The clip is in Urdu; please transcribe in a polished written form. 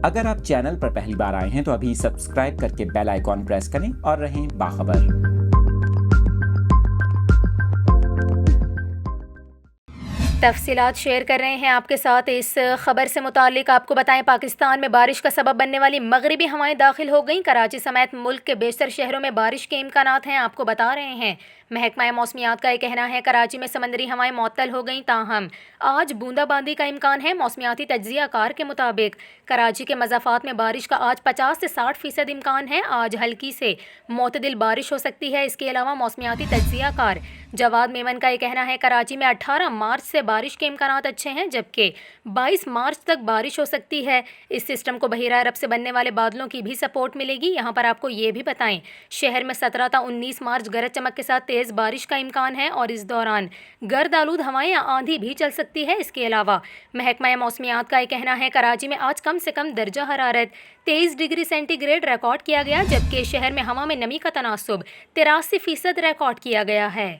اگر آپ چینل پر پہلی بار آئے ہیں تو ابھی سبسکرائب کر کے بیل آئیکن پریس کریں اور رہیں باخبر۔ تفصیلات شیئر کر رہے ہیں آپ کے ساتھ اس خبر سے متعلق۔ آپ کو بتائیں، پاکستان میں بارش کا سبب بننے والی مغربی ہوائیں داخل ہو گئیں۔ کراچی سمیت ملک کے بیشتر شہروں میں بارش کے امکانات ہیں، آپ کو بتا رہے ہیں۔ محکمہ موسمیات کا یہ کہنا ہے کراچی میں سمندری ہوائیں معطل ہو گئیں، تاہم آج بوندا باندی کا امکان ہے۔ موسمیاتی تجزیہ کار کے مطابق کراچی کے مضافات میں بارش کا آج 50 سے 60% امکان ہے۔ آج ہلکی سے معتدل بارش ہو سکتی ہے۔ اس کے علاوہ موسمیاتی تجزیہ کار جواد میمن کا یہ کہنا ہے کراچی میں 18 مارچ سے بارش کے امکانات اچھے ہیں، جبکہ 22 مارچ تک بارش ہو سکتی ہے۔ اس سسٹم کو بحیرہ عرب سے بننے والے بادلوں کی بھی سپورٹ ملے گی۔ یہاں پر آپ کو یہ بھی بتائیں، شہر میں 17 تا 19 مارچ گرج چمک کے ساتھ تیز بارش کا امکان ہے اور اس دوران گرد آلود ہوائیں یا آندھی بھی چل سکتی ہے۔ اس کے علاوہ محکمہ موسمیات کا یہ کہنا ہے کراچی میں آج کم سے کم درجہ حرارت 23 ڈگری سینٹی گریڈ ریکارڈ کیا گیا، جبکہ شہر میں ہوا میں نمی کا تناسب 83% ریکارڈ کیا گیا ہے۔